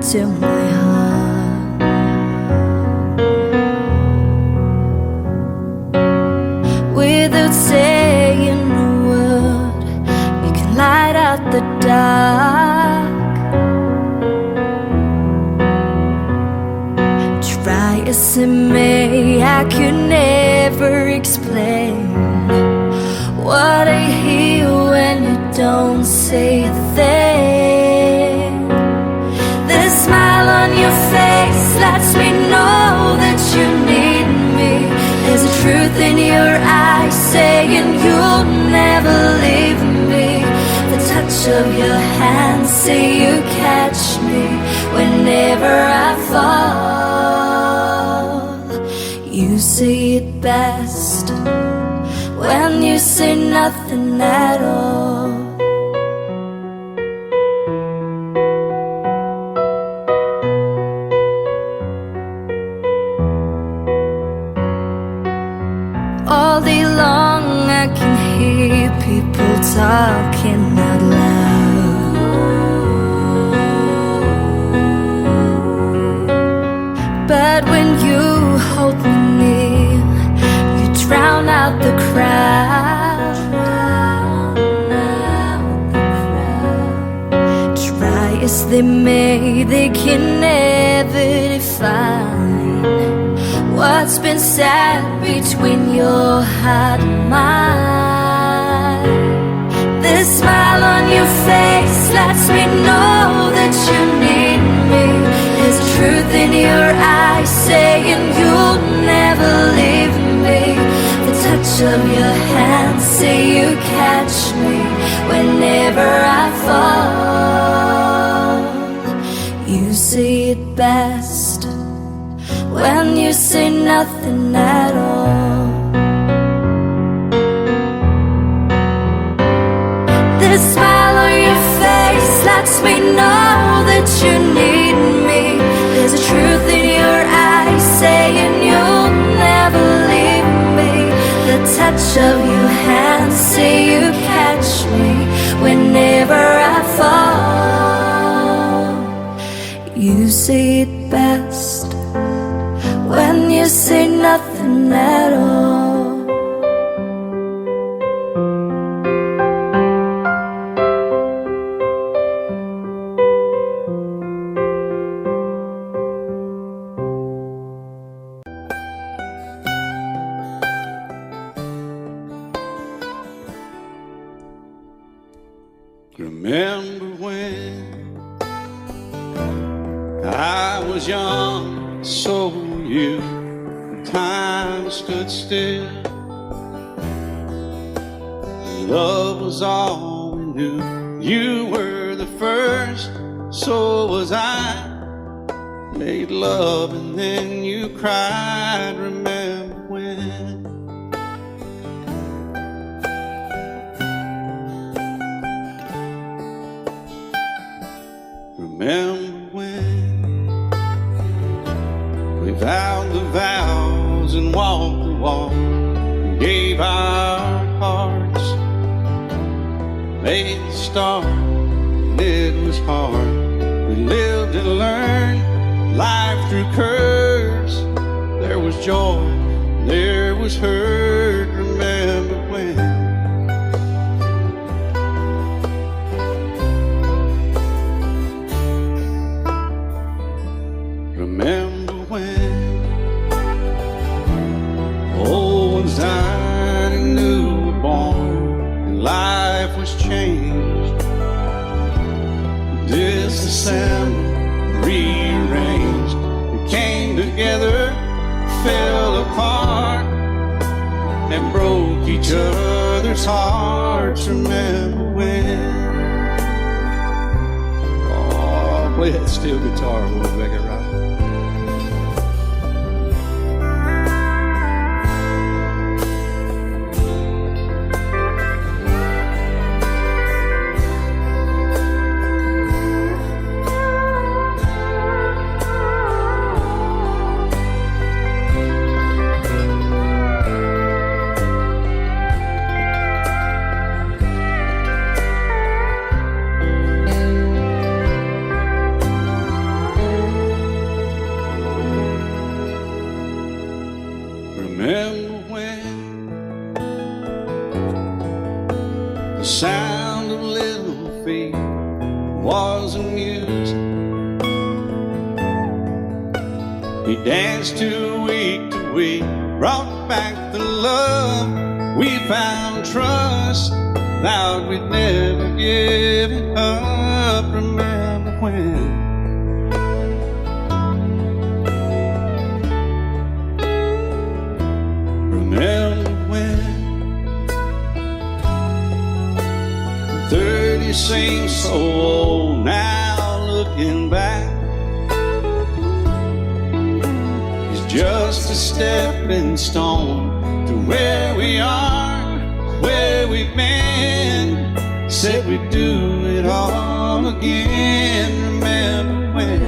to my heart. Without saying a word, you can light out the dark. Try as I may, I could never explain what I hear when you don't say a thing. The smile on your face lets me know that you need me. There's a truth in your eyes saying you'll never leave me. The touch of your hand say you catch me whenever I fall. You say it best when you say nothing at all. All day long I can hear people talking out loud, but when you hold me near, you drown out the crowd. Try as they may, they can never define what's been said between your heart and mine. The smile on your face lets me know that you need me. There's a truth in your eyes saying you'll never leave me. The touch of your hand say you catch me whenever I fall. You say it best when you say nothing at all. The smile on your face lets me know that you need me. There's a truth in your eyes saying you'll never leave me. The touch of your hand say you catch me whenever I fall. You say it best when you say nothing at all. Remember when I was young, so you, time stood still. Love was all we knew. You were the first, so was I. Made love and then you cried. Remember when? Remember when we vowed the vows and walked the walk, and gave our hearts, made the start, and it was hard. We lived and learned life through curves. There was joy, there was hurt. Remember when? Remember when old ones died and new were born, and life was changed, disassembled, rearranged. We came together, fell apart, and broke each other's hearts. Remember when? Oh, play that steel guitar, we'll make it right. He danced to week, brought back the love. We found trust, vowed we'd never give it up. Remember when? Remember when? 30 seems so old now, looking back. It's just a stepping stone to where we are, where we've been. Said we'd do it all again. Remember when?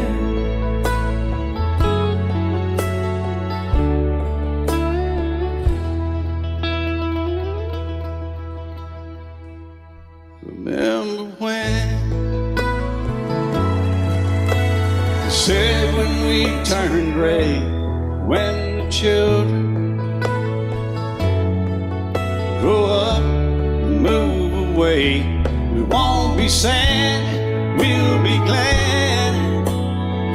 Remember when? They said when we turned gray, when the children grow up and move away, we won't be sad, we'll be glad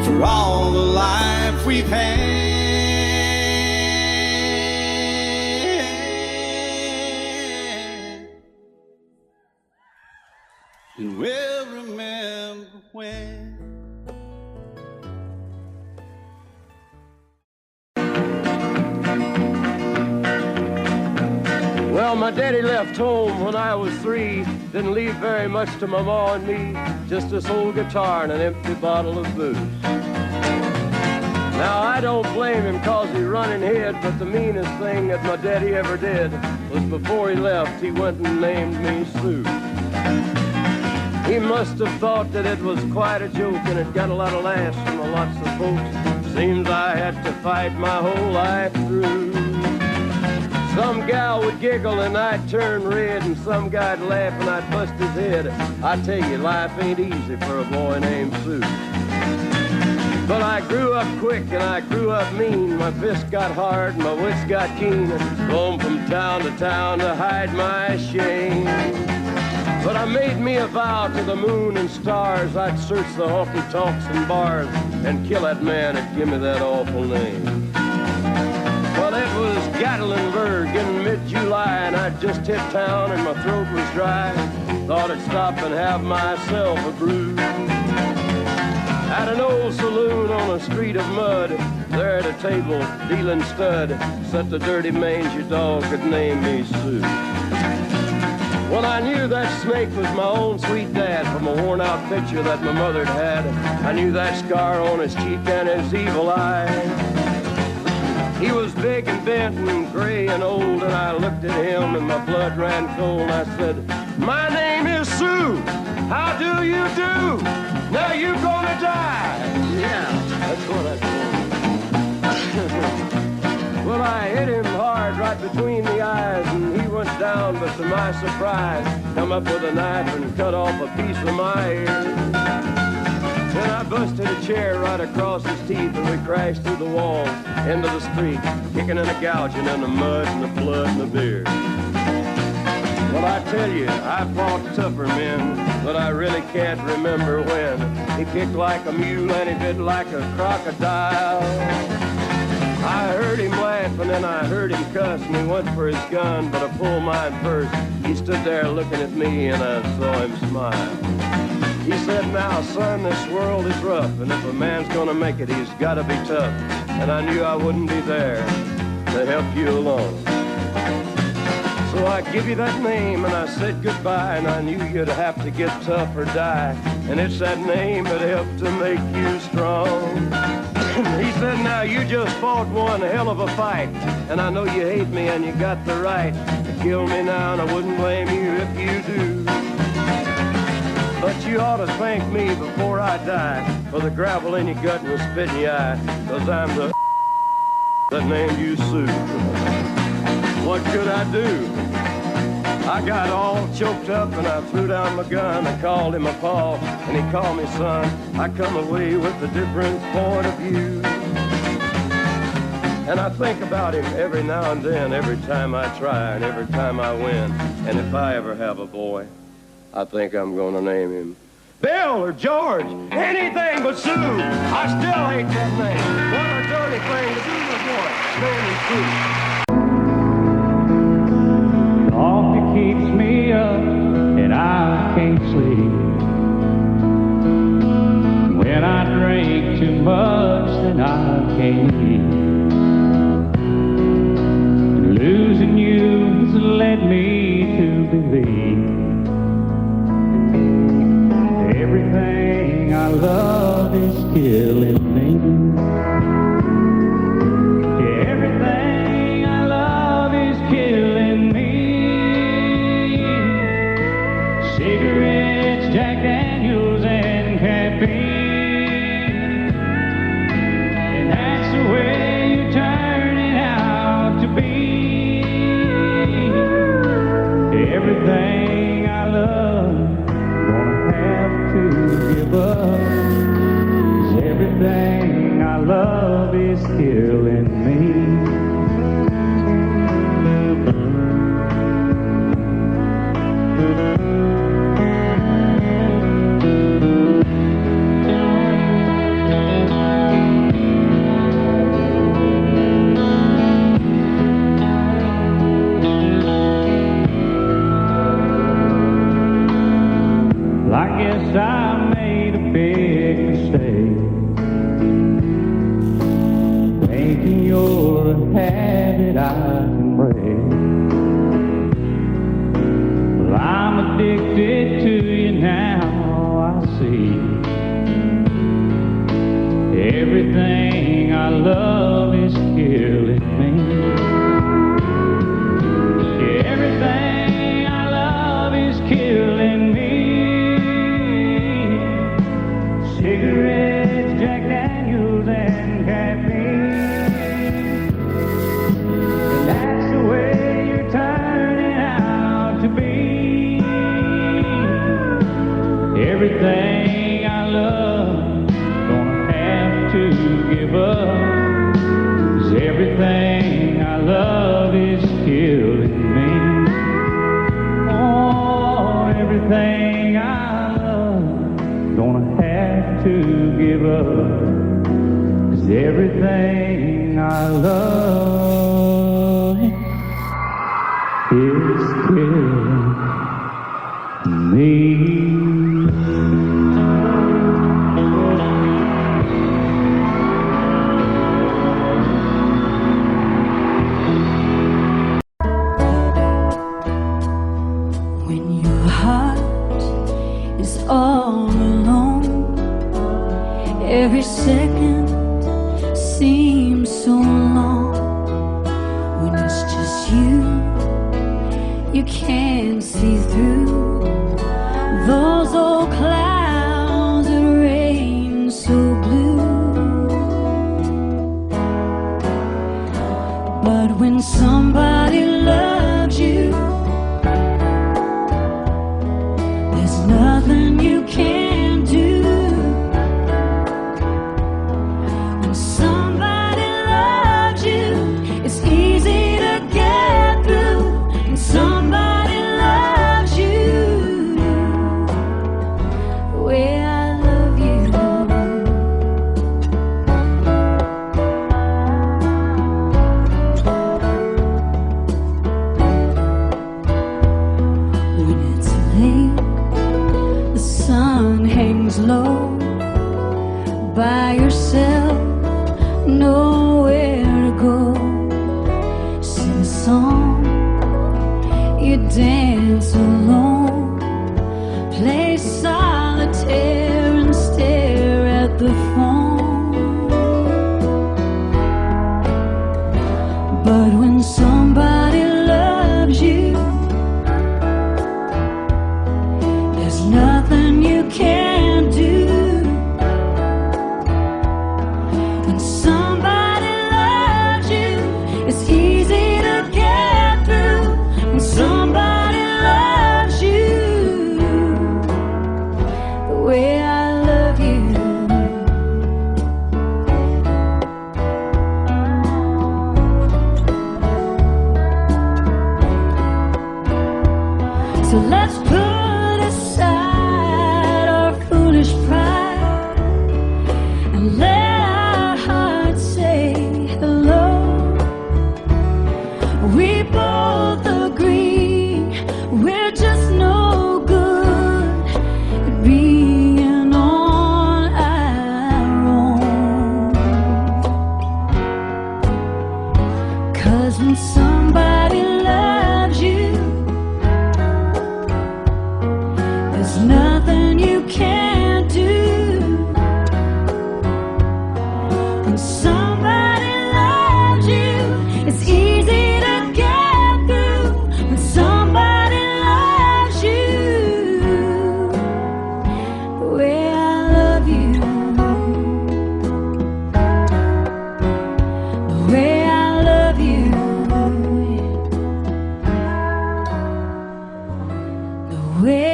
for all the life we've had. And we'll remember when. Well, my daddy left home when I was 3. Didn't leave very much to my ma and me. Just this old guitar and an empty bottle of booze. Now, I don't blame him cause he running hid, but the meanest thing that my daddy ever did was before he left, he went and named me Sue. He must have thought that it was quite a joke, and it got a lot of laughs from lots of folks. Seems I had to fight my whole life through. Some gal would giggle and I'd turn red, and some guy'd laugh and I'd bust his head. I tell you, life ain't easy for a boy named Sue. But I grew up quick and I grew up mean. My fists got hard and my wits got keen. Roamed from town to hide my shame. But I made me a vow to the moon and stars, I'd search the honky-tonks and bars and kill that man that give me that awful name. Well, it was Gatlinburg in mid-July, and I'd just hit town and my throat was dry. Thought I'd stop and have myself a brew. At an old saloon on a street of mud, there at a table, dealing stud, sat the dirty mangy dog that named me Sue. Well, I knew that snake was my own sweet dad from a worn-out picture that my mother'd had. I knew that scar on his cheek and his evil eye. He was big and bent and gray and old, and I looked at him and my blood ran cold. I said, "My name is Sue. How do you do? Now you gonna die." Yeah, that's what I told him. Well, I hit him hard right between the eyes, and he went down, but to my surprise, come up with a knife and cut off a piece of my ear. Then I busted a chair right across his teeth, and we crashed through the wall into the street, kicking and a gouging in the mud and the blood and the beer. Well, I tell you, I fought tougher men, but I really can't remember when. He kicked like a mule and he bit like a crocodile. I heard him laugh and then I heard him cuss, and he went for his gun, but I pulled mine first. He stood there looking at me and I saw him smile. He said, "Now, son, this world is rough, and if a man's gonna make it, he's gotta be tough." And I knew I wouldn't be there to help you along. So I give you that name and I said goodbye, and I knew you'd have to get tough or die. And it's that name that helped to make you strong. He said, "Now you just fought one hell of a fight, and I know you hate me and you got the right to kill me now, and I wouldn't blame you if you do. But you ought to thank me before I die for the gravel in your gut and the spit in your eye, 'cause I'm the that named you Sue." What could I do? I got all choked up and I threw down my gun. I called him a pa and he called me son. I come away with a different point of view. And I think about him every now and then, every time I try and every time I win. And if I ever have a boy, I think I'm gonna name him Bill or George, anything but Sue. I still hate that name. What a dirty dirty thing to do to a boy, standing true. Coffee keeps me up and I can't sleep. When I drink too much, then I can't eat. Losing you has led me to believe everything I love is killing me. Everything I love is killing me. Cigarettes, Jack Daniels, and caffeine. And that's the way you turn it out to be. Everything I love, gonna have to give up. 'Cause everything I love is killing me. I guess I made a big mistake, thinking you're a habit I can break. Well, I'm addicted to you now, I see. Everything I love is killing me. Everything I love is killing me. Cigarettes, Jack Daniels, and caffeine. And that's the way you're turning out to be. Everything I love, gonna have to give up. 'Cause everything I love is killing me. Oh, everything I love, gonna have to give up. 'Cause everything I love is killing me. When your heart is all alone, every second seems so long. When it's just you can't see through those old clouds that rain so blue. But when somebody loves you, there's nothing you can't do. When somebody loves you, it's easy to get through. When somebody loves you the way I love you, when it's late, the sun hangs low, by yourself, nowhere to go. Sing a song, you dance alone, play solitaire and stare at the phone. But when somebody loves you, there's nothing you can't do. When somebody loves you, it's easy to get through. When somebody loves you the way I love you. So let's put aside our foolish pride and let our hearts say somebody loves you, it's easy to get through. When somebody loves you the way I love you, the way I love you, the way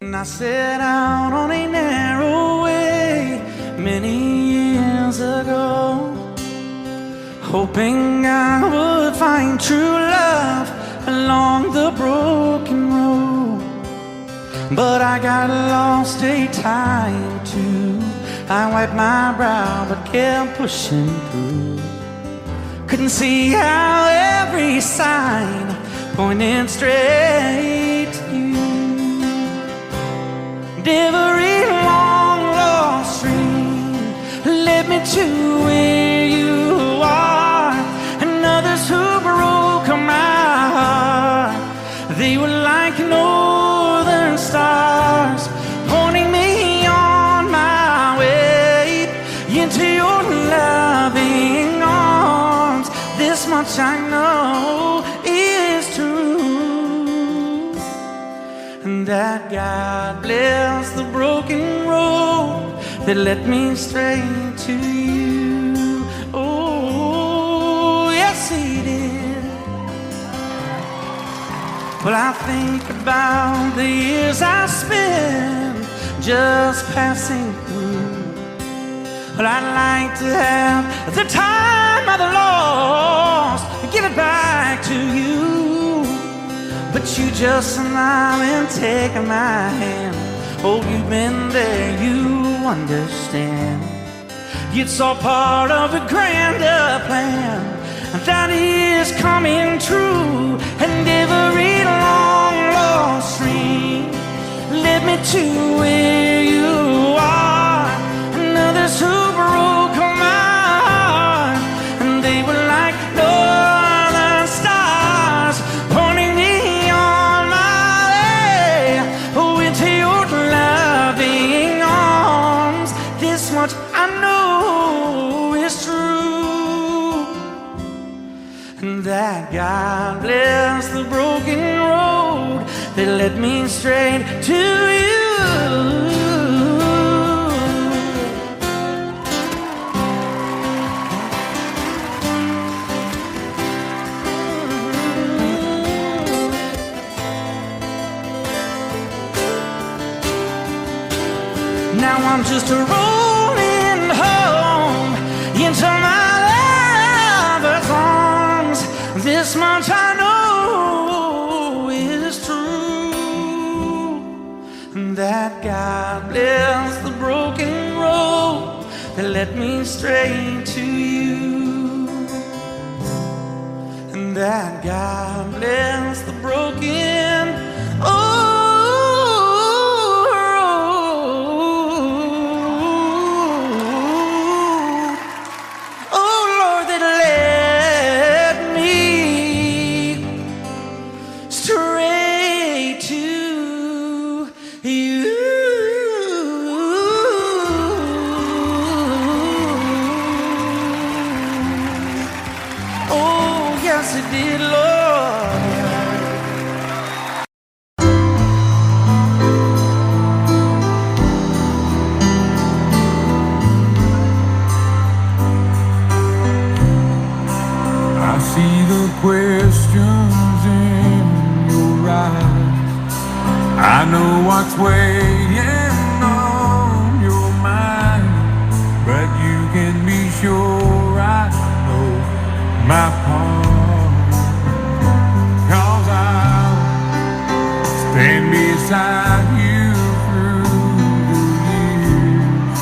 I set out on a narrow way many years ago, hoping I would find true love along the broken road. But I got lost a time or two. I wiped my brow but kept pushing through. Couldn't see how every sign pointed straight to you. Every long lost stream led me to where you are, and others who broke my heart, they were like northern stars, pointing me on my way into your loving arms. This much I know is true, and that God bless the broken road that led me straight to you. Oh, yes, He did. Well, I think about the years I spent just passing through. Well, I'd like to have the time I've lost, give it back to you. But you just smile and take my hand. Oh, you've been there, you understand. It's all part of a grander plan that is coming true. And every long lost stream led me to where you are, and others who broke my heart, and they were like northern stars, pointing me on my way, oh, into your loving arms. This much I know is true, and that God bless the broken road that led me straight to you. Now I'm just rolling home into my lover's arms. This much I know is true, and that God bless the broken road that led me straight to you, and that God bless the broken questions in your eyes. I know what's weighing on your mind, but you can be sure I know my part. 'Cause I'll stand beside you through the years.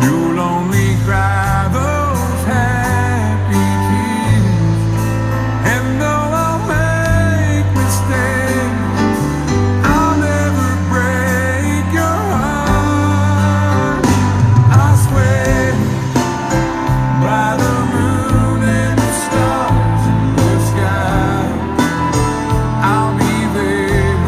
You'll only cry those happy tears, and though I'll make mistakes, I'll never break your heart. I swear by the moon and the stars in the sky, I'll be there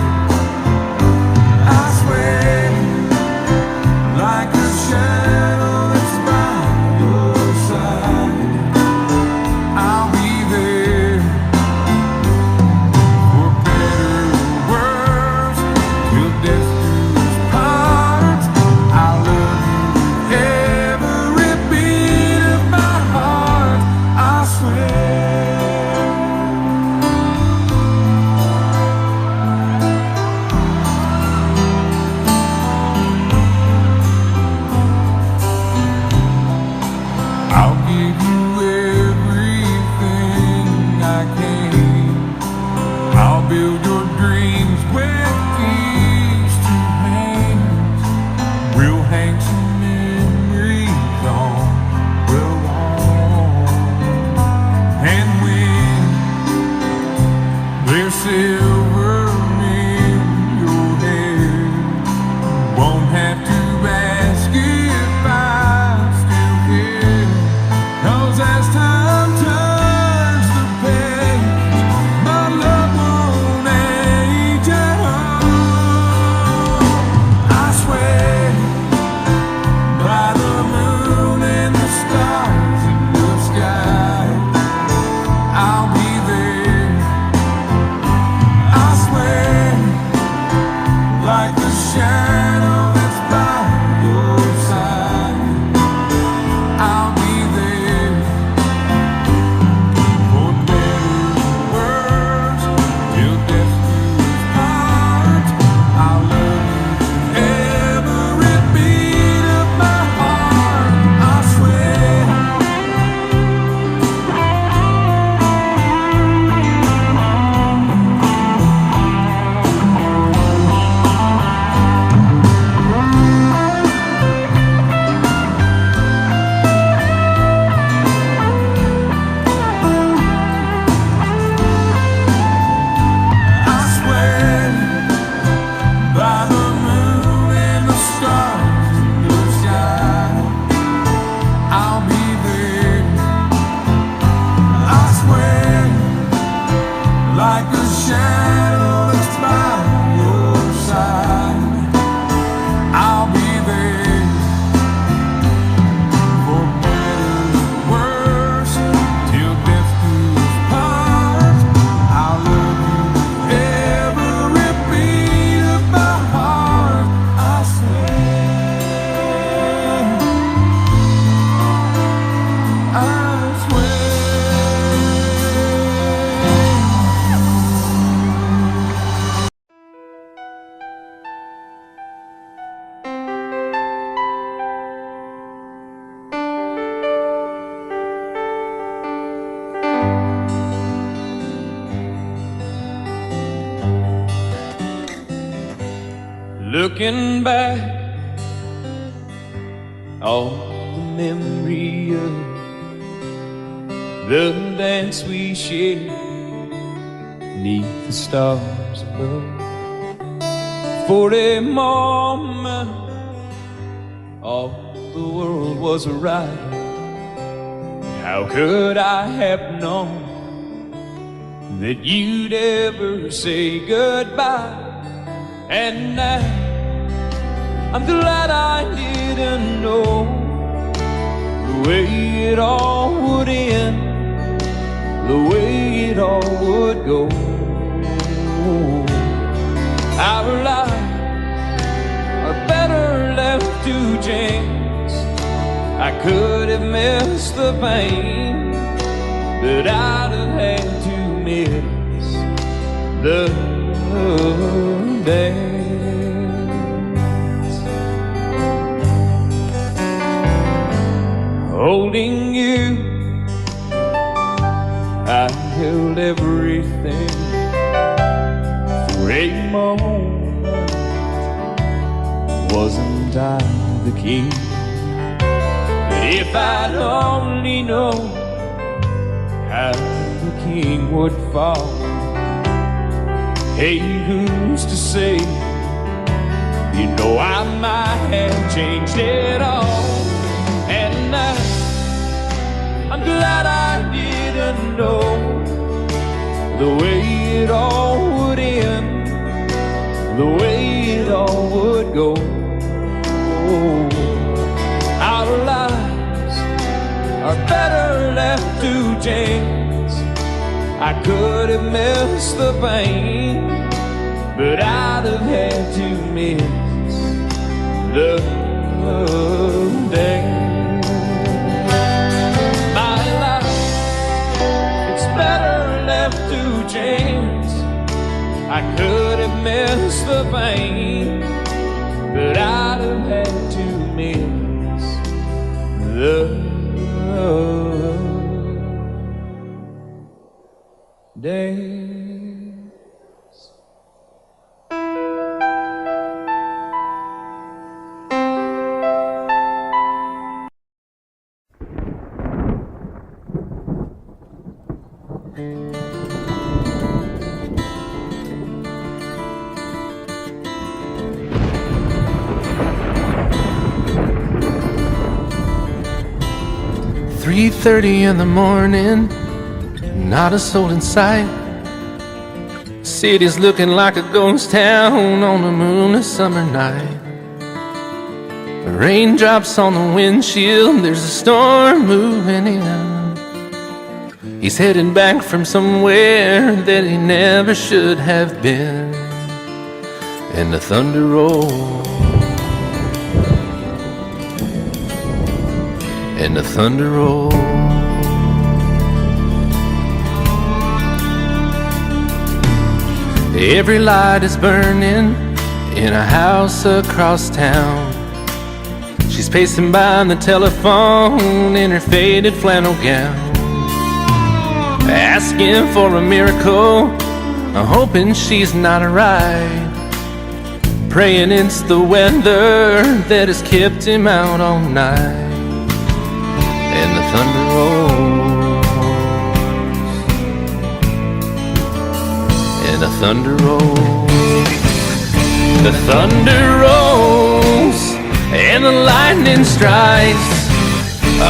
shadow that's by your side, I'll be there for better or worse, till death do us part. I'll love you every beat of my heart, I swear. I swear by the moon and the stars in the sky, I'll be there. I swear, like a shadow that's by your side, I'll be there for better or worse, till death do us part. I'll love you every beat of my heart, I swear. I swear. Looking back on the memory of the dance we shared neath the stars above. For a moment, all the world was right. How could I have known that you'd ever say goodbye? And now I'm glad I didn't know the way it all would end, the way it all would go. Our lives are better left to chance. I could have missed the pain, but I'd have had to miss the dance. Holding you, I held everything for a moment. Wasn't I the king? But if I'd only known how the king would fall. Hey, who's to say? You know I might have changed it all. And I'm glad I didn't know the way it all would end, the way it all would go. Our lives are better left to chance. I could have missed the pain, but I'd have had to miss the day. My life, it's better left to chance. I could have missed the pain, but I'd have had to miss the days. "3:30 in the morning, not a soul in sight. City's looking like a ghost town on a moonless summer night. Raindrops on the windshield, there's a storm moving in. He's heading back from somewhere that he never should have been. and the thunder rolls, and the thunder rolls. Every light is burning in a house across town. She's pacing by the telephone in her faded flannel gown, asking for a miracle, hoping she's not right, praying it's the weather that has kept him out all night. And the thunder rolls, and the thunder rolls, the thunder rolls, and the lightning strikes.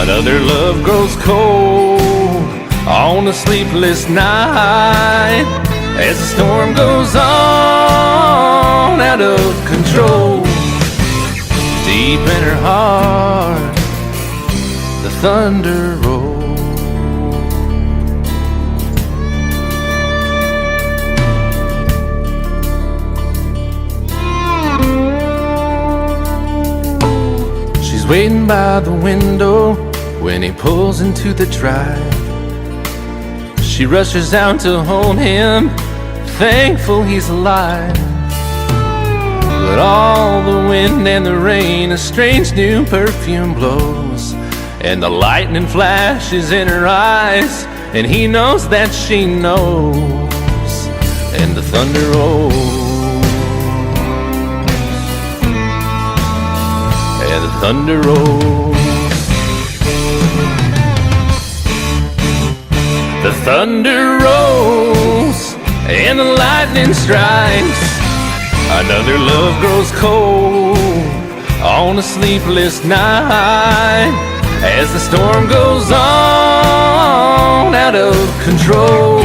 Another love grows cold on a sleepless night, as the storm goes on out of control. Deep in her heart, the thunder rolls. She's waiting by the window when he pulls into the drive. She rushes out to hold him, thankful he's alive. But all the wind and the rain, a strange new perfume blows, and the lightning flashes in her eyes, and he knows that she knows. And the thunder rolls, and the thunder rolls. The thunder rolls, and the lightning strikes. Another love grows cold on a sleepless night, as the storm goes on out of control.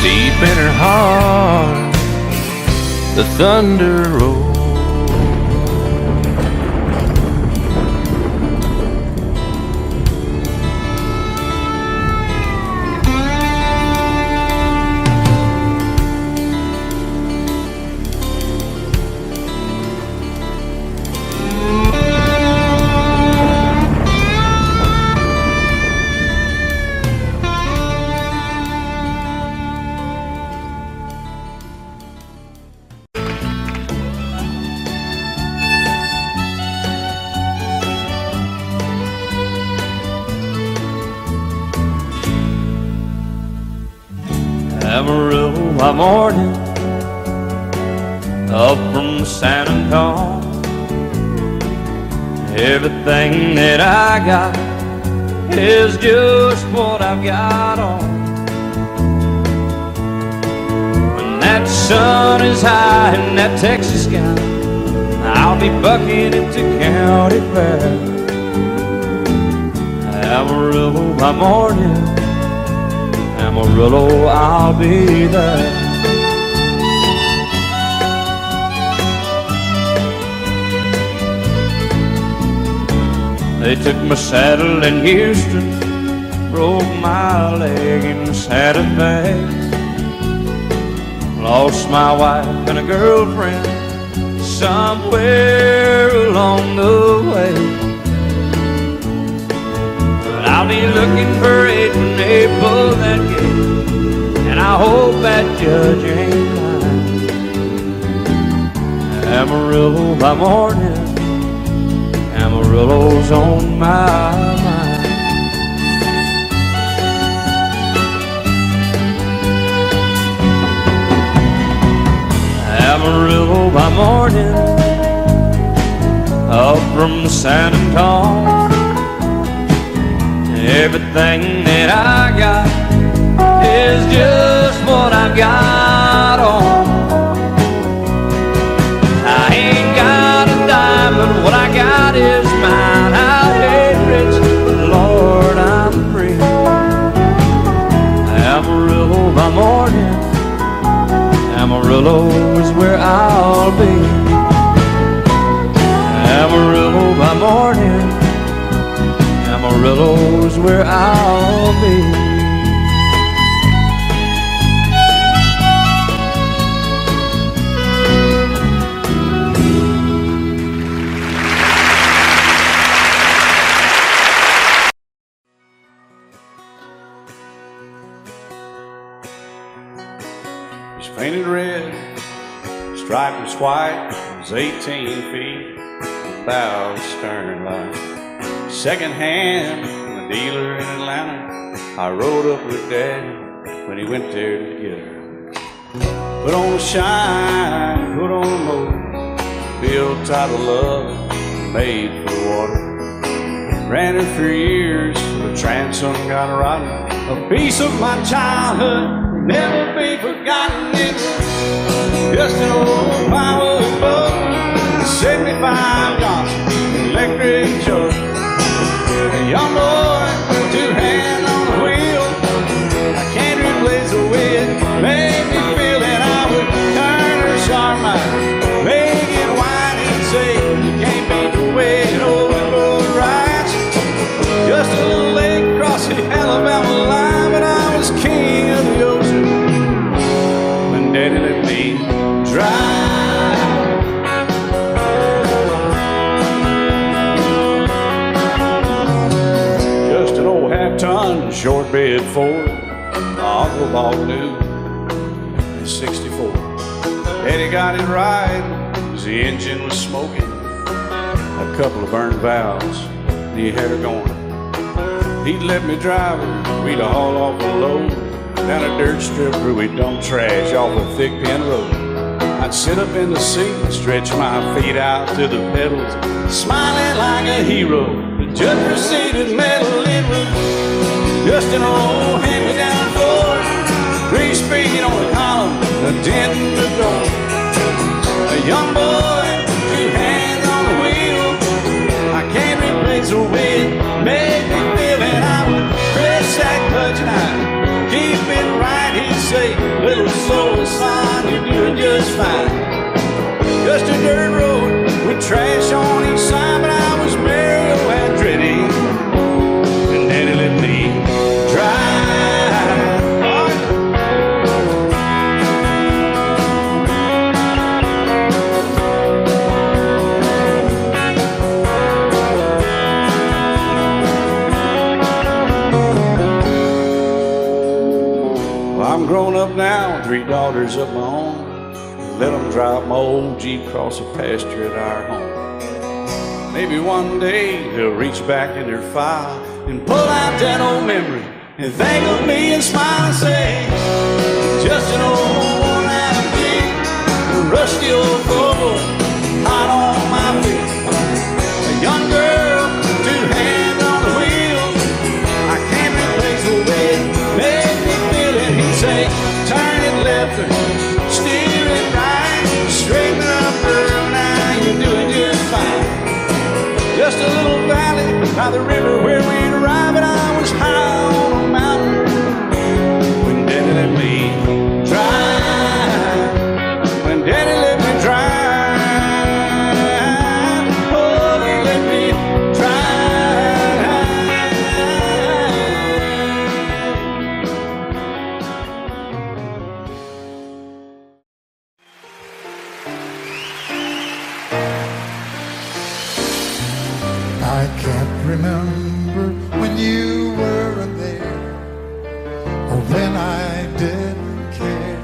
Deep in her heart, the thunder rolls. Amarillo by morning, up from San Antonio. Everything that I got is just what I've got on. When that sun is high in that Texas sky, I'll be bucking it to County Fair. Amarillo by morning, Amarillo, I'll be there. They took my saddle in Houston, broke my leg in Santa Fe, lost my wife and a girlfriend somewhere along the way. I'll be looking for it when they pull that gate, and I hope that judge ain't lying. Amarillo by morning, Amarillo's on my mind. Amarillo by morning, up from San Antonio. Everything that I got is just what I got on. I ain't got a dime, but what I got is mine. I ain't rich, but Lord, I'm free. Amarillo by morning, Amarillo is where I'll be. Amarillo by morning, Amarillo's where I'll be. white, it was 18 feet, bow stern line. Second hand from a dealer in Atlanta, I rode up with Daddy when he went there to get her. Put on the shine, put on the motor, built out of love, made for the water. Ran her for years, the transom got rotten. A piece of my childhood, never be forgotten. It's just an old power boat, 75 Johnson, electric choke. A young boy, two hands on the wheel. I can't replace the way it made me feel that I would turn her sharp mind, make it wide and say, you can't beat the way an old boat rides. Just a little lake crossing the Alabama line, but I was king of the ocean when Daddy let me drive. Just an old half-ton short bed Ford, my uncle bought new in '64. Daddy got it right, cause the engine was smoking, a couple of burned valves, and he had her going. He'd let me drive her, we'd haul off a load down a dirt strip where we'd dump trash off a thick pin road. I'd sit up in the seat and stretch my feet out to the pedals, smiling like a hero. The judge proceeded metal, it was just an old hand-me-down Ford, 3-speed on the column, a dent in the door. A young boy, two hands on the wheel, I can't replace the way it made me feel, and I would press that clutch and I'd keep it right. He'd say, little slow, son, you're doing just fine. Just a dirt road with trash on each side, but I was Mario Andretti, and Daddy let me drive. I'm grown up now, 3 daughters of my own. Let them drive my old Jeep across the pasture at our home. Maybe one day they'll reach back in their file and pull out that old memory and think of me and smile and say, just an old worn-out Jeep, a rusty old Volvo, hot on my feet. A young girl, 2 hands on the wheel, I can't replace the way it made me feel it. He'd say, turn it left or steer it right, straighten up, girl, now you're doing just fine. Just a little valley by the river where we'd arrive, and I was high on a mountain when Daddy let me drive. When Daddy let me drive, oh, he let me I can't remember when you weren't there, or when I didn't care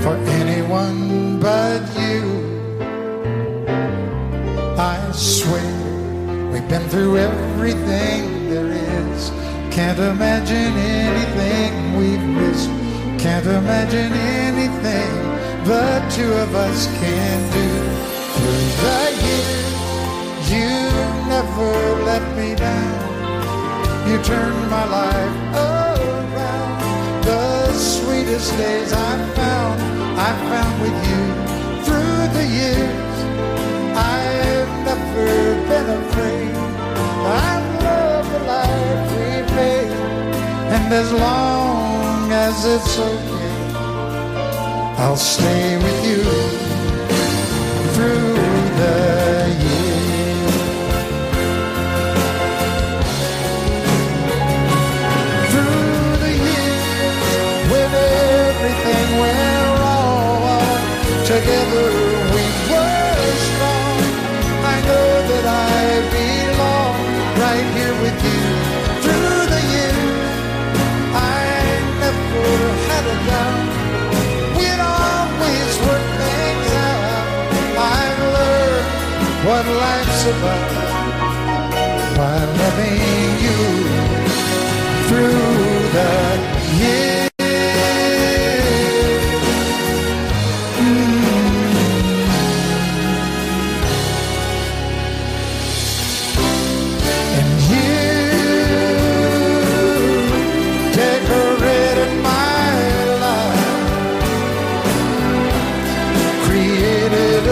for anyone but you. I swear we've been through everything there is. Can't imagine anything we've missed. Can't imagine anything the two of us can do. Through the years, you never let me down. You turned my life around. The sweetest days I found with you. Through the years, I've never been afraid. I love the life we made, and as long as it's okay, I'll stay with you through the years. Through the years, when everything went wrong, together we were strong. I know that I belong right here with you. Through the years, I never had a doubt. We'd always work things what life's about by loving you through the years. And you decorated my life, created a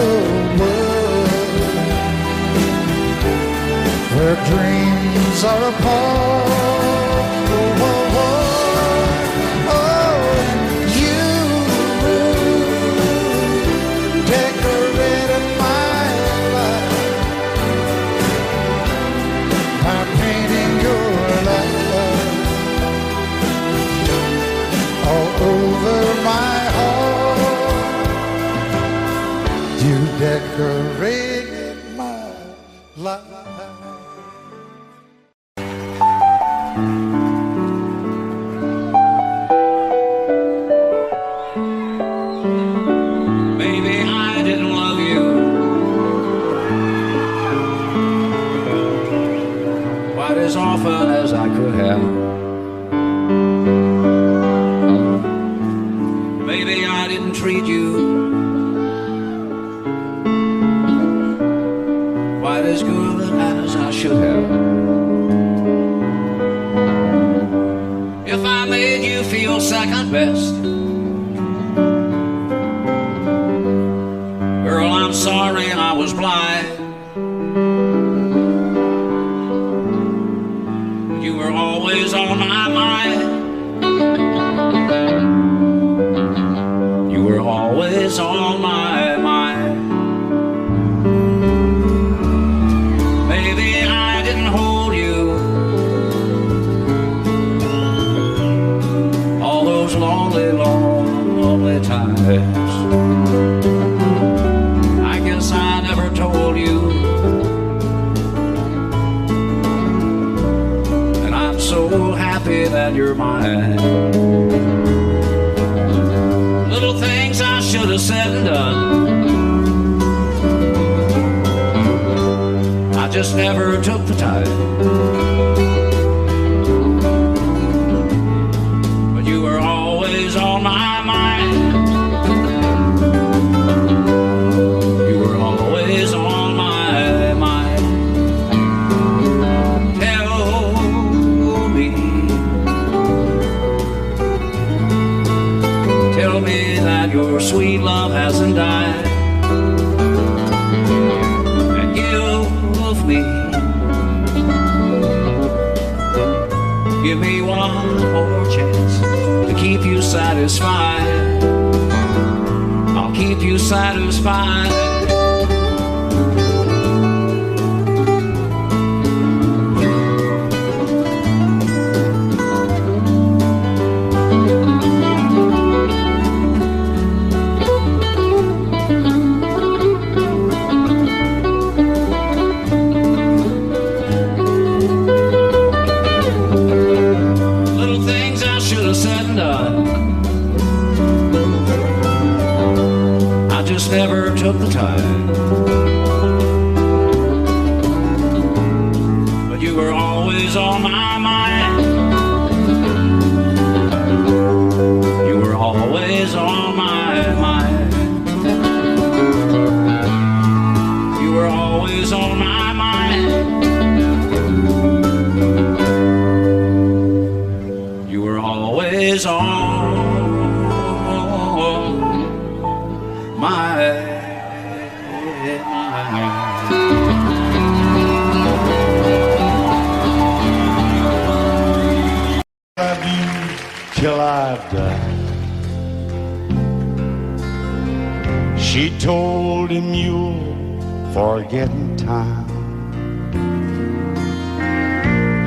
world where dreams are apart. Decorated my life. Maybe I didn't love you quite as often as I could have. Maybe I didn't treat you as good as I should have. If I made you feel second best, girl, I'm sorry I was blind. You were always on my mind. You were always on my mind. Lonely times. I guess I never told you, and I'm so happy that you're mine. Little things I should have said and done, I just never took the time. On my mind, you were always on my mind. Tell me that your sweet love hasn't died, and give me one more chance to keep you satisfied. I'll keep you satisfied. Never took the time, but you were always on my mind. You were always on my mind. You were always on my mind. You were always on till I die. She told him you'll forget in time.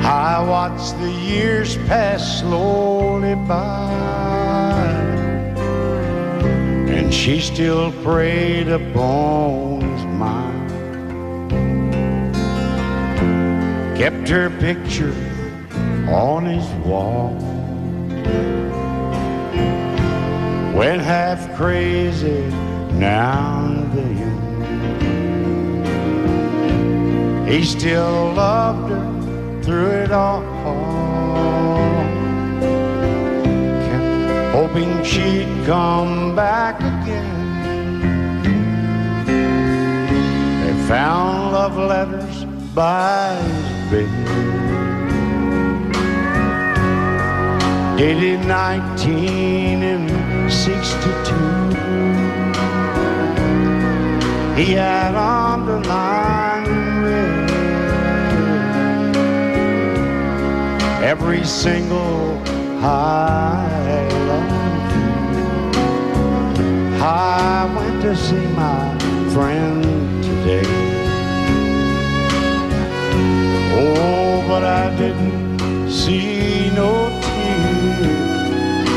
I watched the years pass slowly by, and she still preyed upon his mind. Kept her picture on his wall. Went half crazy now and then. He still loved her through it all. Kept hoping she'd come back again. They found love letters by his bed, dated 1962. He had underlined red every single I love you. I went to see my friend today. Oh, but I didn't see no tears,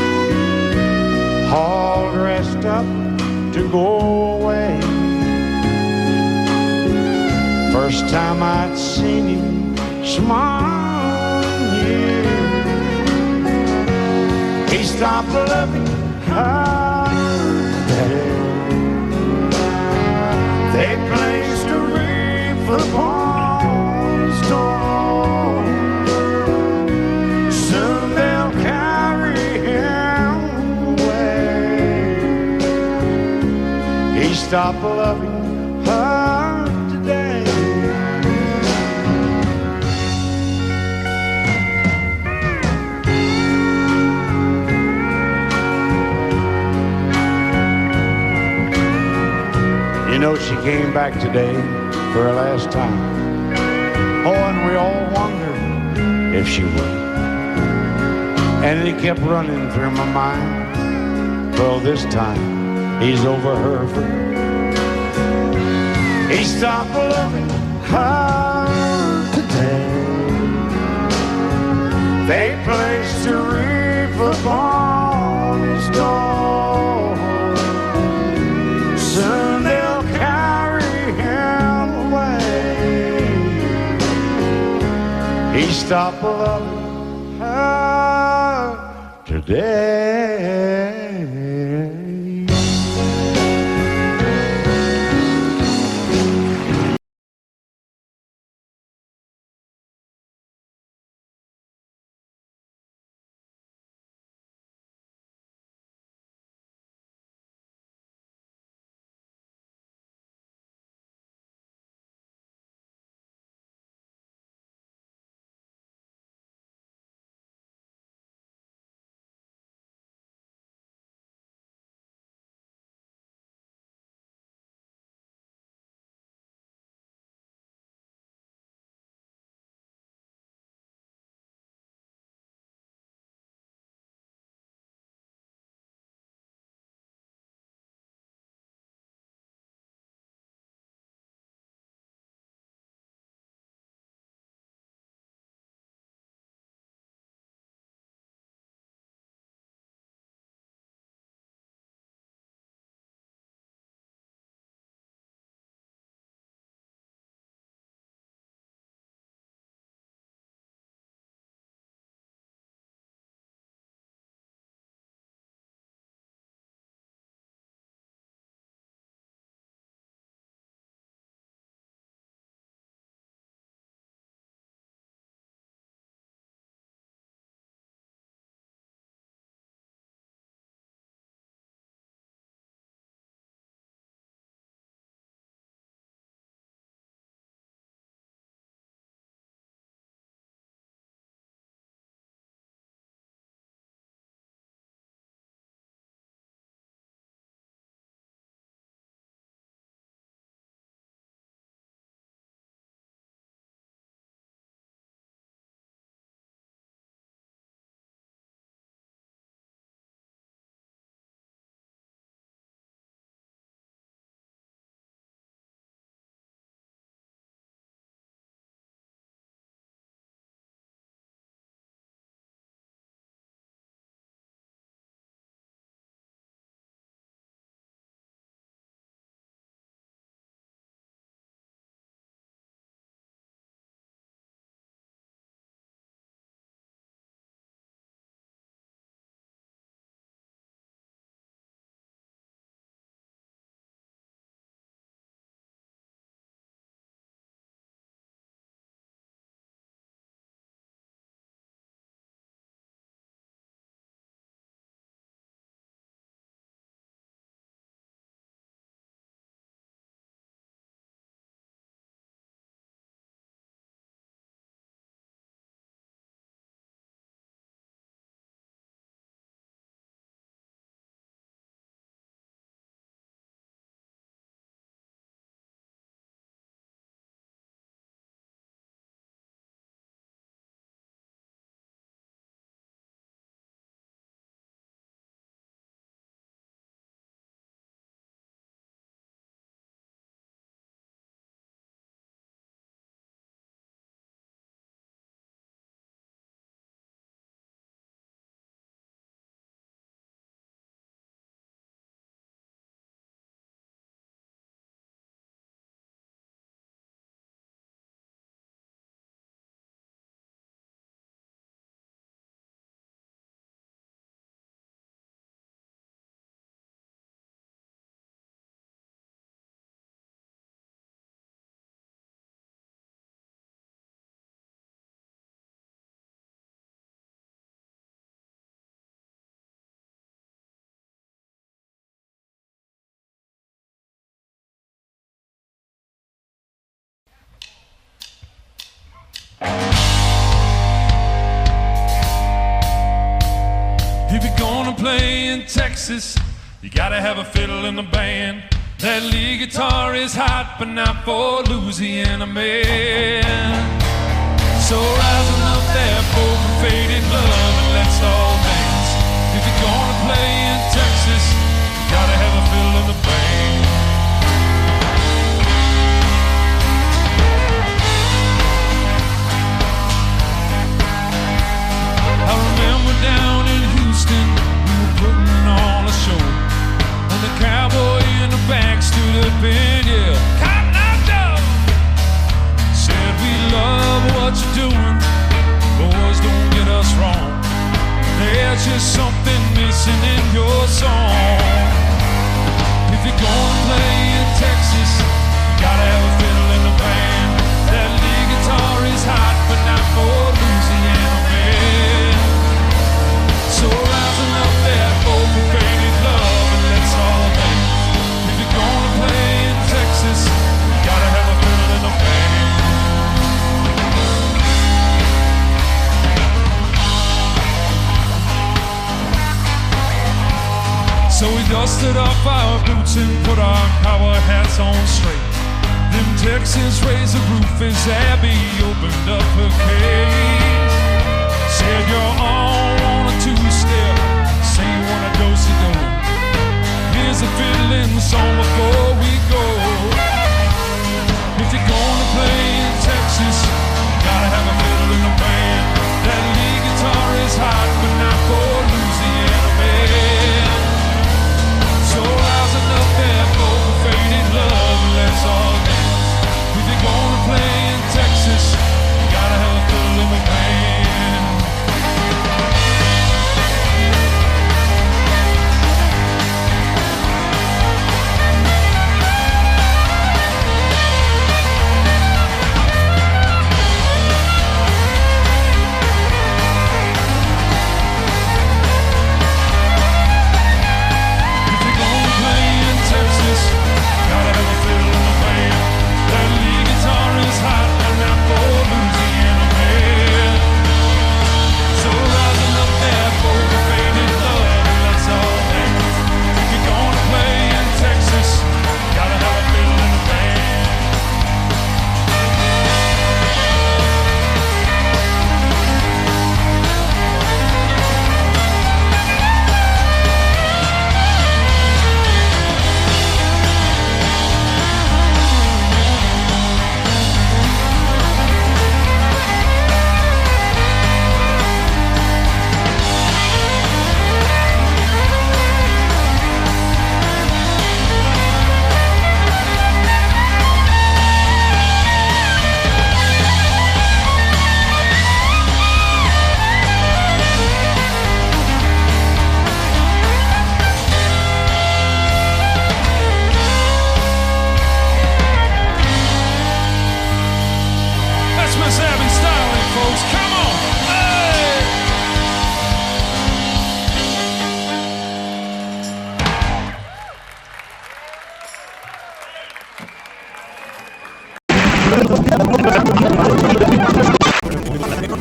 all dressed up to go away. First time I'd seen him smile in years. He stopped loving her today. They placed a wreath upon his door. Soon they'll carry him away. He stopped loving her today. You know, she came back today for her last time. Oh, and we all wondered if she would. And it kept running through my mind. Well, this time, he's over her for good. He stopped loving her today. They placed a wreath upon his door. Soon they'll carry him away. He stopped loving her today. play in Texas, you gotta have a fiddle in the band. That lead guitar is hot, but not for Louisiana man. So rising up that broken faded love and let's all dance. If you're gonna play in Texas, you gotta have a fiddle in the band. I remember down in Houston, we were putting on a show, and the cowboy in the back stood up and yelled, "Cotton Eye Joe!" Said, "We love what you're doing, boys, don't get us wrong. There's just something missing in your song. If you're gonna play in Texas, you gotta have a fiddle in the band. That lead guitar is hot, but not for Louisiana man. So rising up that open faded love and let's all dance. If you're gonna play in Texas, you gotta have a fiddle in the band." So we dusted off our boots and put our cowboy hats on straight. Them Texas razor roof as Abby opened up her case. Said, "You're all on a two-step, say you want a do-si-do. Here's a fiddling song before we go. If you're gonna play in Texas, you gotta have a fiddle in the band. That lead guitar is hot, but not for Louisiana man. So rising up that old faded love and let's all dance. If you're gonna play in Texas, you gotta have a fiddle in the band."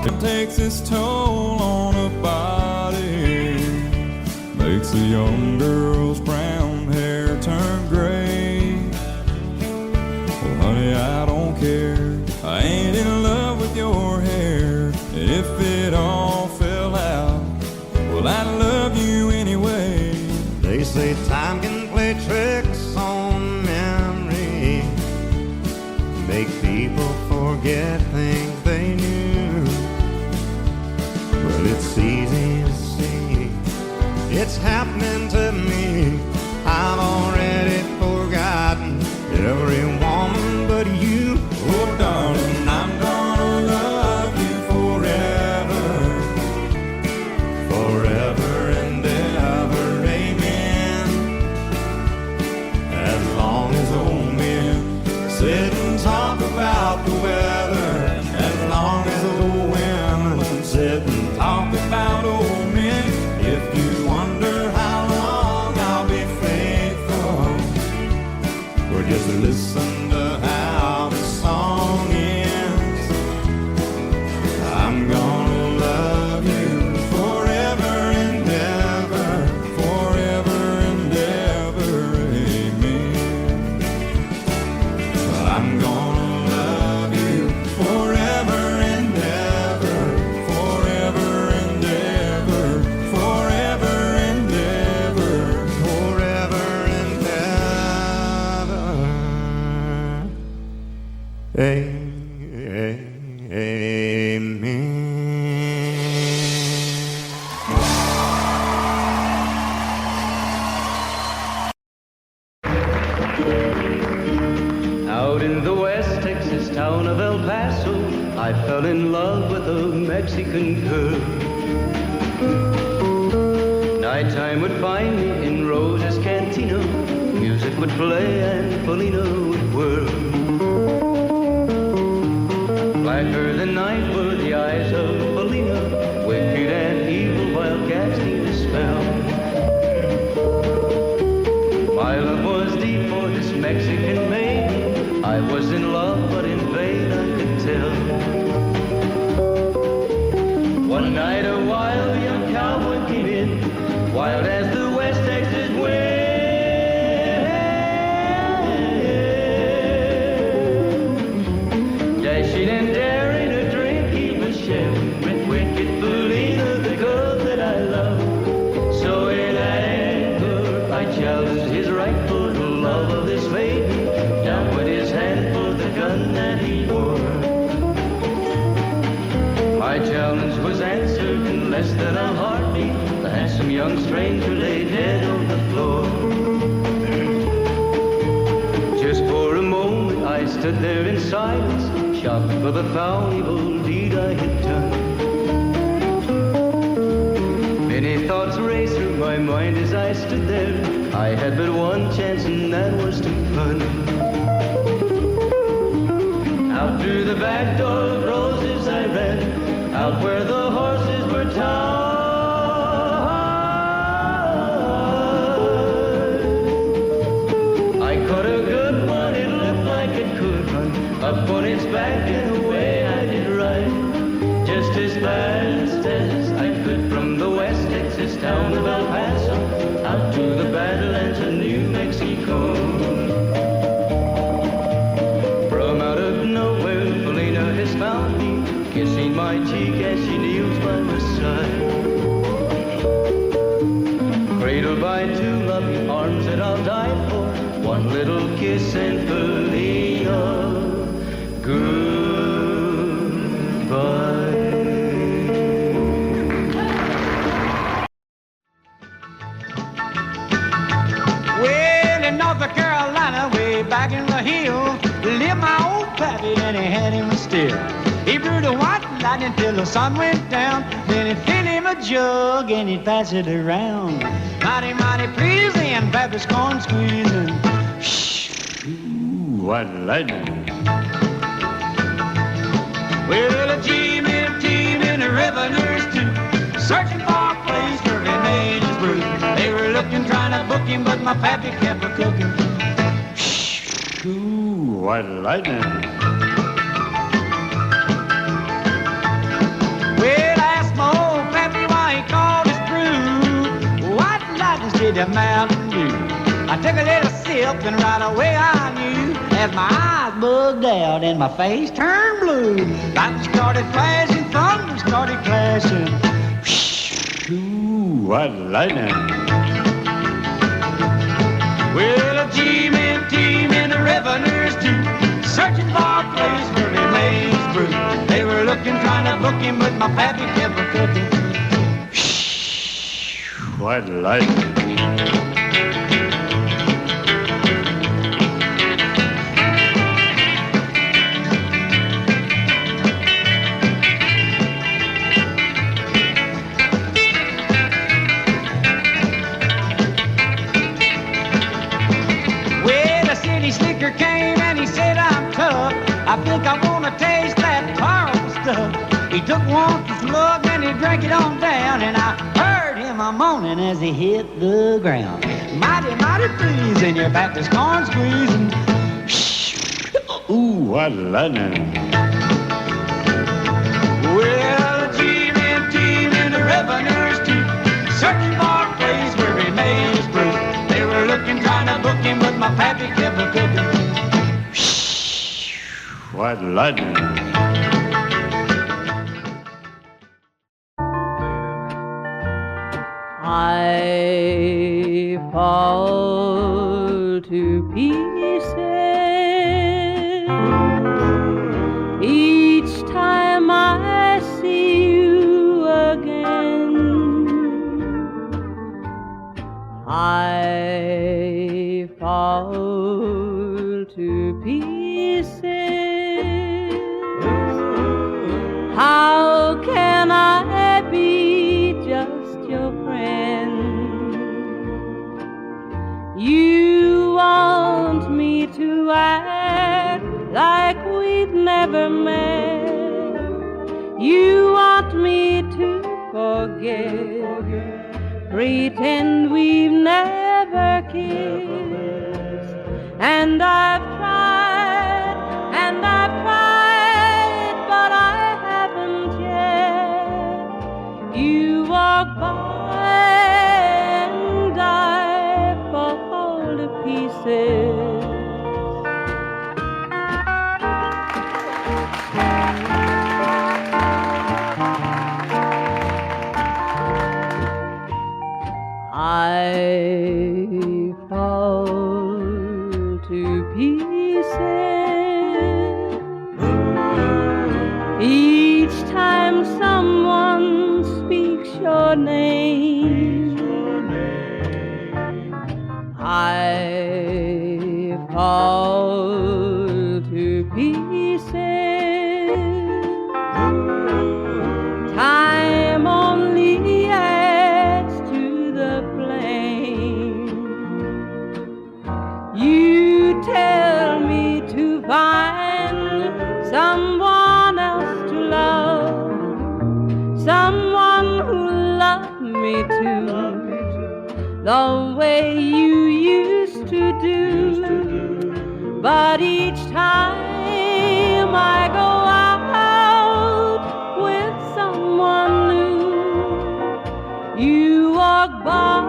It takes its toll on a body, makes a young girl's brown hair turn gray. Well, honey, I don't care, I ain't in love with your hair. And if it all fell out, well, I'd love you anyway. They say time can play tricks on memory, make people forget things they knew. Well, it's easy to see, it's happening to me. I've already forgotten every woman but you. Oh, darling, I'm gonna love you forever, forever and ever, amen. As long as old men sit and talk about the weather Out in the West Texas town of El Paso, I fell in love with a Mexican girl. Nighttime would find me in Rose's Cantina. Music would play and Felina would whirl. Blacker than night were the eyes of Felina, wicked and evil while casting a spell. My love was deep for this Mexican maiden. I was in love, but in vain I could tell. One night a wild young cowboy came in, wild as the West Texas wind. Dashing and daring to drink he was sharing with wicked Felina, the girl that I love. So in anger I challenged his rightful love of this maiden. Down went his hand for the gun that he wore. My challenge was answered in less than a heartbeat. The handsome young stranger lay dead on the floor. Just for a moment I stood there in silence, shocked for the foul evil deed I had done. Many thoughts raced through my mind as I stood there. I had but one chance and that was to run. Out through the back door of Roses I ran, out where the horses were tied. I caught a good one, it looked like it could run up on its back and away I did ride, just as fast as I could from the West Texas town of El Paso out to the Badlands of New Mexico. From out of nowhere, Felina has found me, kissing my cheek as she kneels by my side. Cradled by two loving arms that I'll die for, one little kiss and Felina, goodbye. Well, in North Carolina, way back in the hill, lived my old pappy and he had him still. He brewed a white lightning till the sun went down. Then he'd fill him a jug and he'd pass it around. Mighty, mighty pleasing, Baptist corn squeezing. Ooh, white lightning. Well, a team and a revenues too, searching for a place where he made his brew. They were looking, trying to book him, but my pappy kept a-cooking. Ooh, white lightning. Well, I asked my old pappy why he called his brew White Lightning did the Mountain Dew. I took a little sip and right away I knew, as my eyes bugged out and my face turned blue. Lightning started flashing, thunder started clashing. Ooh, white lightning. Well, a team and the revenues too, searching for a place where he made his brew. They were looking, trying to book him, but my pappy kept a-cooking. White lightning. Slicker came and he said, I'm tough. I think I want to taste that powerful stuff. He took one slug and he drank it on down, and I heard him a-moaning as he hit the ground. Mighty, mighty pleasing, your Baptist corn squeezing. Ooh, what lightning. Well, a team and the revenues too, searching for a place where he made his brew. They were looking, trying to book him, but my pappy kept a-cooking. White lightning. I fall to pieces we've never met. You want me to forget, pretend we've never kissed. And I've tried, but I haven't yet. You walk by and I fall to pieces. I fall to pieces each time someone speaks your name. I fall to pieces. Time only adds to the flame. You tell me to find someone else to love, someone who loved me too, the way you used to do. But each time I go out with someone new, you walk by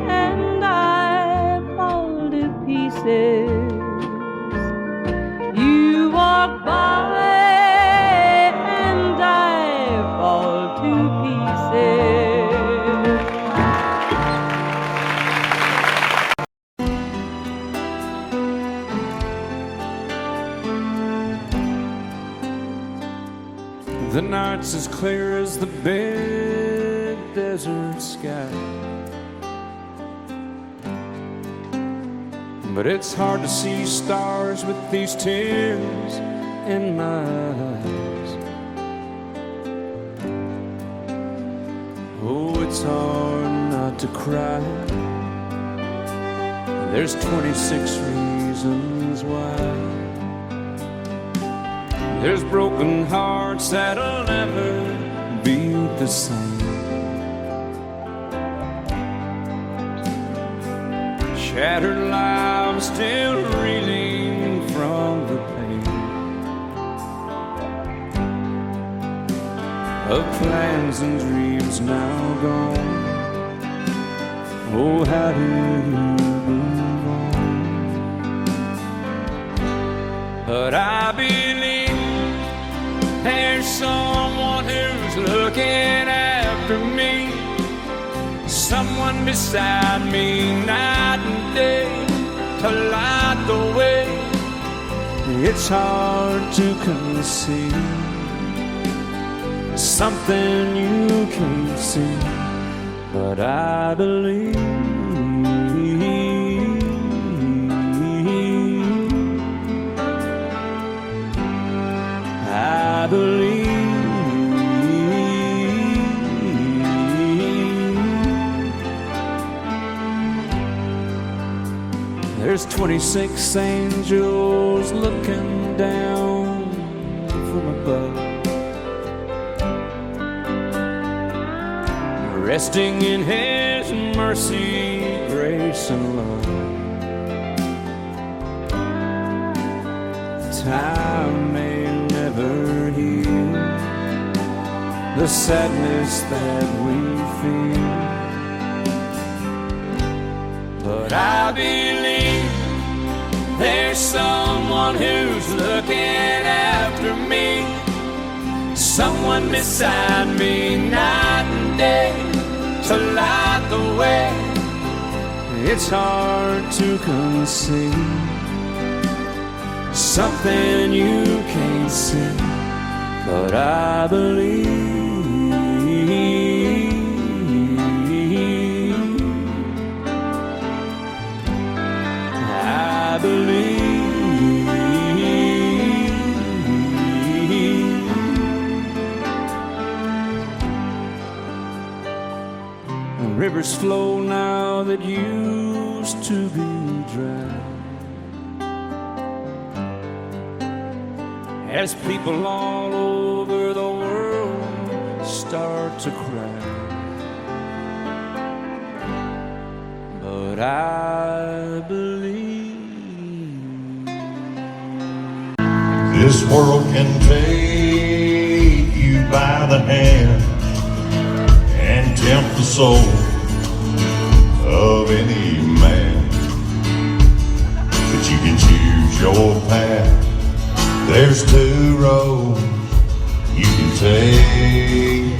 and I fall to pieces. You walk by and I fall to pieces. The night's as clear as the big desert sky, but it's hard to see stars with these tears in my eyes. Oh, it's hard not to cry. There's 26 reasons why. There's broken hearts that'll never be the same. Shattered lives still reeling from the pain of plans and dreams now gone. Oh, how do you move on? But I believe there's someone who's looking after me, someone beside me night and day to light the way. It's hard to conceive something you can't see, but I believe. I believe. There's 26 angels looking down from above, resting in His mercy, grace, and love. Time may never heal the sadness that we feel, but I believe there's someone who's looking after me, someone beside me night and day to light the way. It's hard to conceive something you can't see, but I believe. I believe. Rivers flow now that used to be dry. as people all over the world start to cry. But I believe this world can take you by the hand and tempt the soul of any man. But you can choose your path. There's two roads you can take.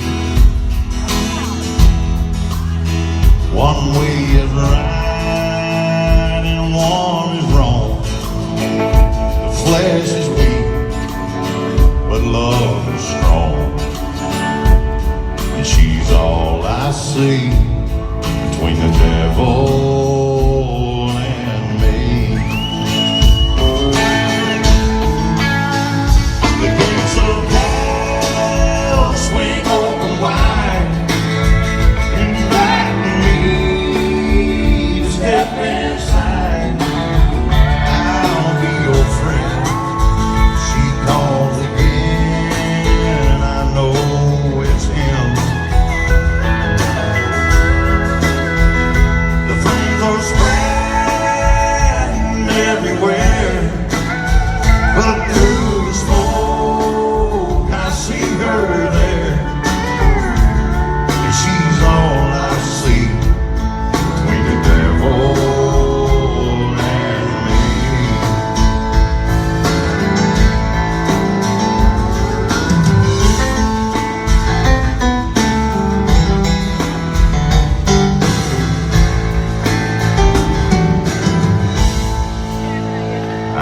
One way is right and one is wrong. The flesh is weak, but love is strong. And she's all I see between the devil and me. The gates of hell swing open wide, inviting me to step inside. I'll be your friend. She calls again, and I know it's him. The flames are spreading everywhere, but through the smoke I see her there, and she's all I see between the devil and me.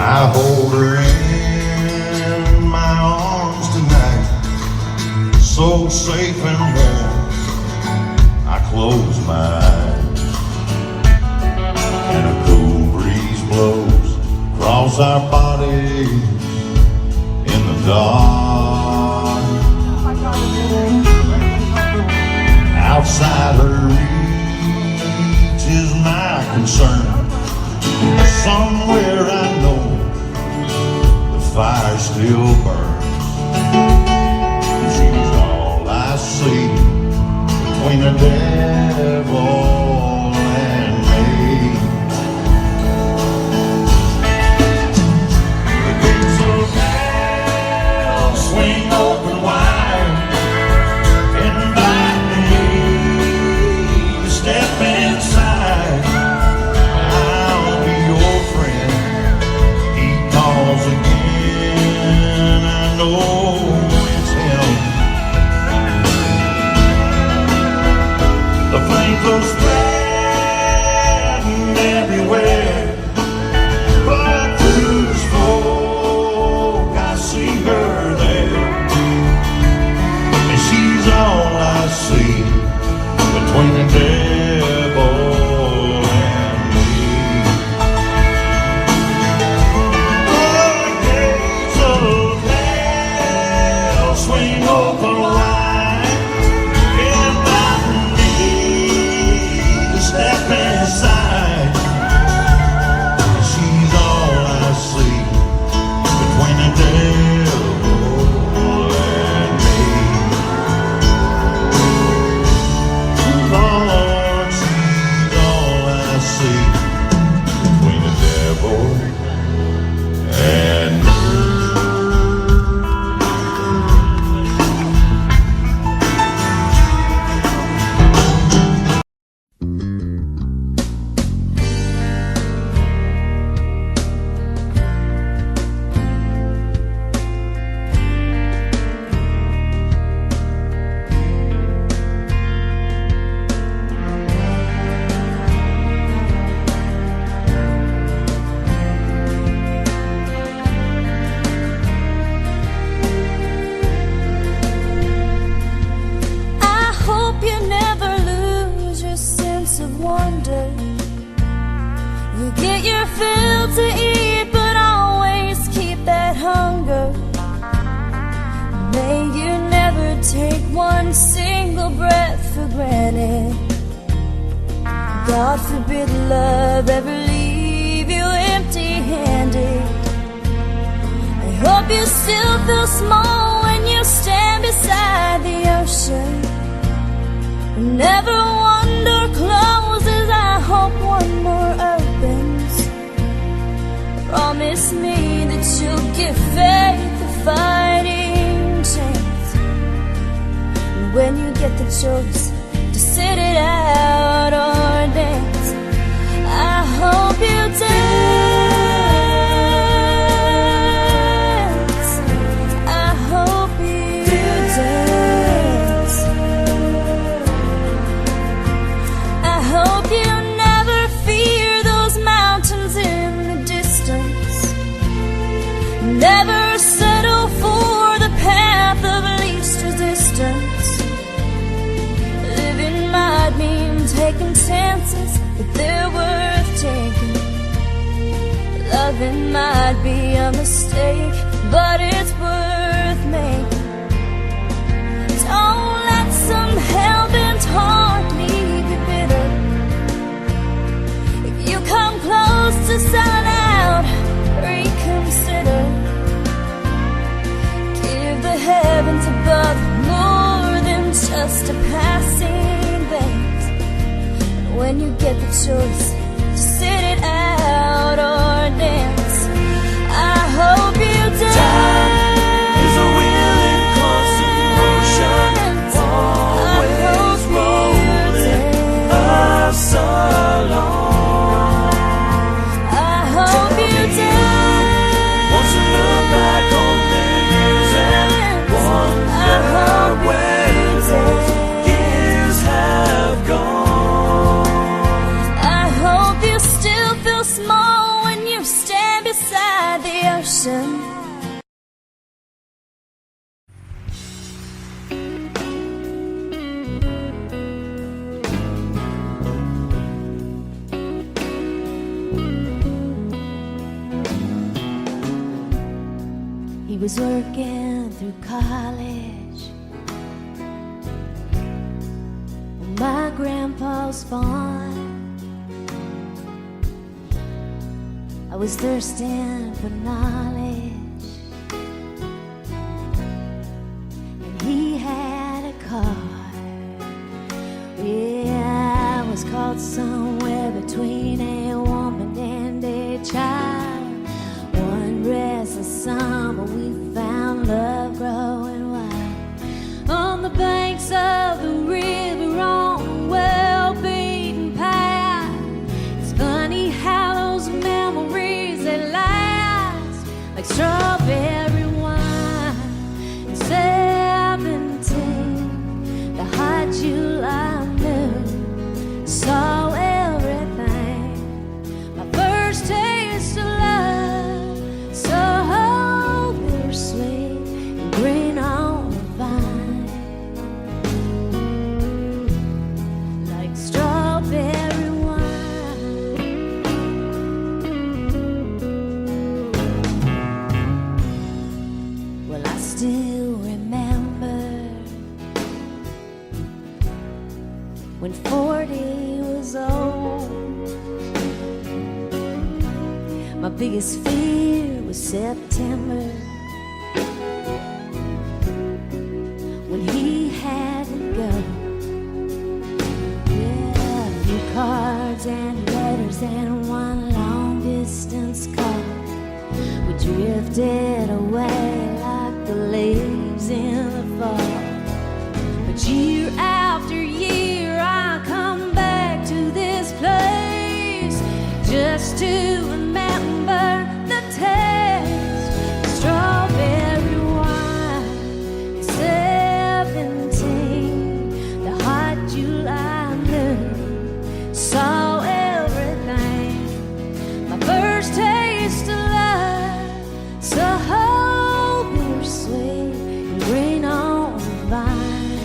I hold her in my arms tonight, so safe and warm. I close my eyes, and a cool breeze blows across our bodies in the dark. Outside her reach is my concern. Somewhere I know the fire still burns. She's all I see between the devil and me. The gates of hell swing open wide, inviting me to step inside. I'll be your friend. He calls again, I know it's him. The flames are spreading everywhere, but through the smoke I see her there, and she's all I see between the devil and me. The gates of hell swing open wide, inviting me to step inside. She's all I see between the devil and me. Lord, she's all I see between the devil and me. I hope you never lose your sense of wonder. You get your fill to eat, but always keep that hunger. May you never take one single breath for granted. God forbid love ever leave you empty-handed. I Hope you still feel small when you stand beside the ocean. Whenever one door closes, I hope one more opens. Promise me that you'll give faith a fighting chance. And when you get the choice to sit it out or dance, I hope you dance. I hope you dance. I hope you never fear those mountains in the distance. Never settle for the path of least resistance. Living might mean taking chances, but they're worth taking. Loving might be a mistake, but it's worth making. Don't let some hell-bent heart leave you bitter. If you come close to selling out, reconsider. Give the heavens above more than just a passing glance. And when you get the choice to sit it out or dance, I hope you dance. Time is a wheel in constant motion, always rolling us along. I hope you dance. Once you look back on the years and wonder where those years have gone. I hope you still feel small when you stand beside the ocean. He was working through college on my grandpa's farm. I was thirsting for knowledge, and he had a car. Yeah, I was caught somewhere between a woman and a child. One restless summer we found love growing wild on the banks of the river on a well-beaten path. It's funny how those memories, they last like strawberry wine. And 17, the hot July moon saw everything. My first taste of love, so bittersweet and green on the vine, like strawberry wine. Well, I still remember when 40 was old. My biggest fear was September, when he had to go. Yeah, a few cards and letters and one long distance call. We drifted away like the leaves in the fall. But year after year I come back to this place just to remember the taste of strawberry wine. 17, the hot July moon saw everything. My first taste of love, so bittersweet and green on the vine,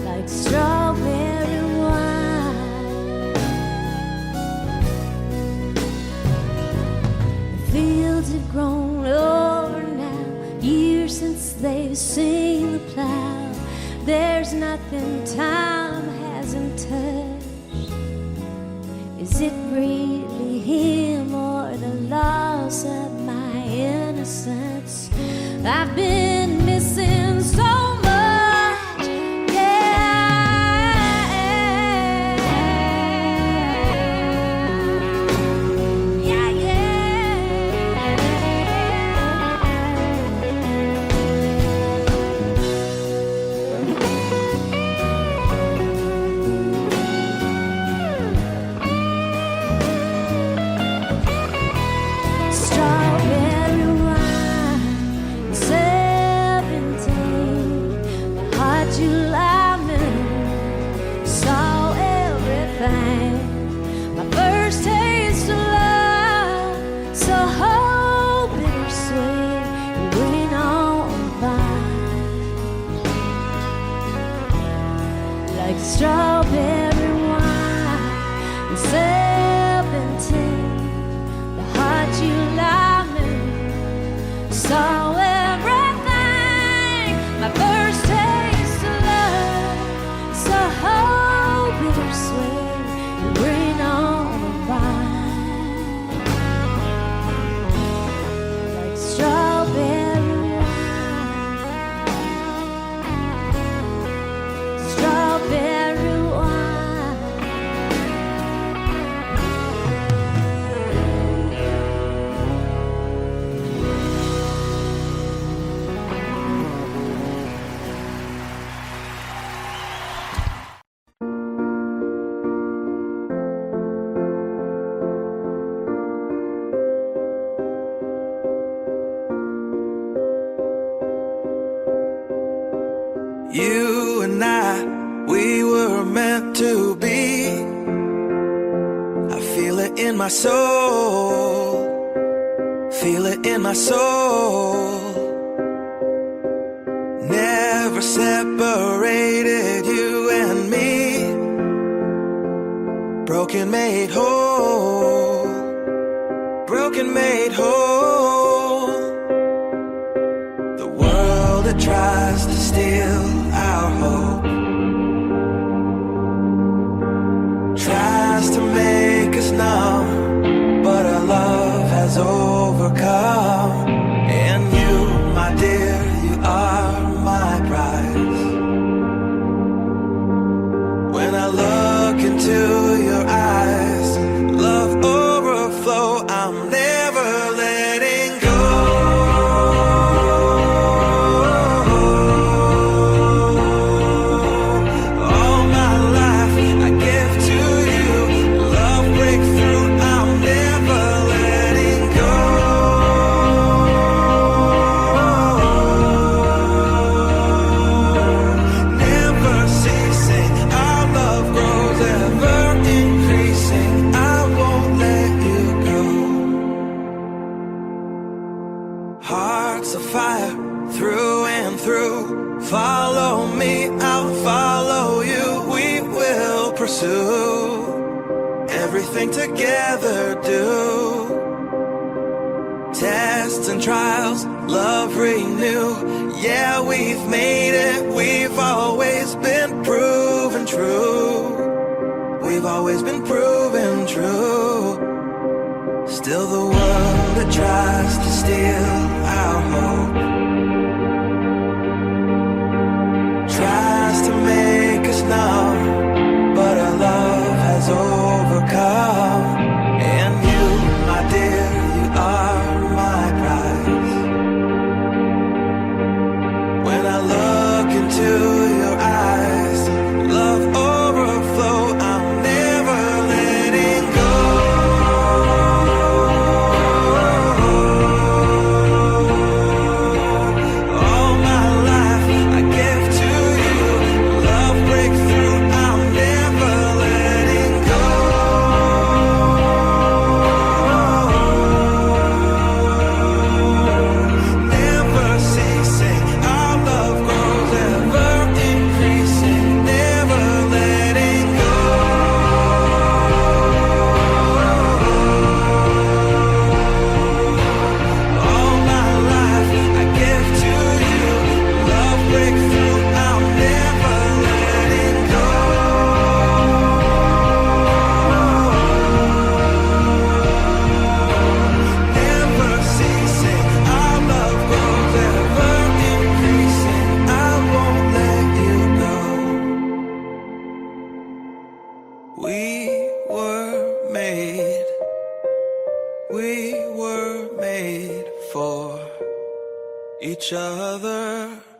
like strawberry wine. The fields have grown over now, years since they've seen the plow. There's nothing time hasn't touched. Is it really him or the love cause of my innocence. I've been missing so much, yeah, yeah, yeah. Strawberry wine, 17, the hot July moon, saw everything. My first taste of love, so bittersweet, it went on by like strawberry wine, 17. July moon saw everything. My first taste of love, so bittersweet, it rain on the vine like strawberry wine, strawberry wine. You and I, we were meant to be. I feel it in my soul, feel it in my soul. Never separated, you and me. Broken made whole, broken made whole. The world that tries to steal our hope tries to make us numb, but our love has overcome. And you, my dear, you are my prize. When I look into your eyes, love overflow, I'm never letting go. Follow me, I'll follow you. We will pursue everything together, do tests and trials, love renew. Yeah, we've made it, we've always been proven true. We've always been proven true. Still the world that tries to steal our hope tries to make us numb, but our love has overcome. And you, my dear, you are my prize. When I look into your eyes, love overflow, I'm never letting go. each other.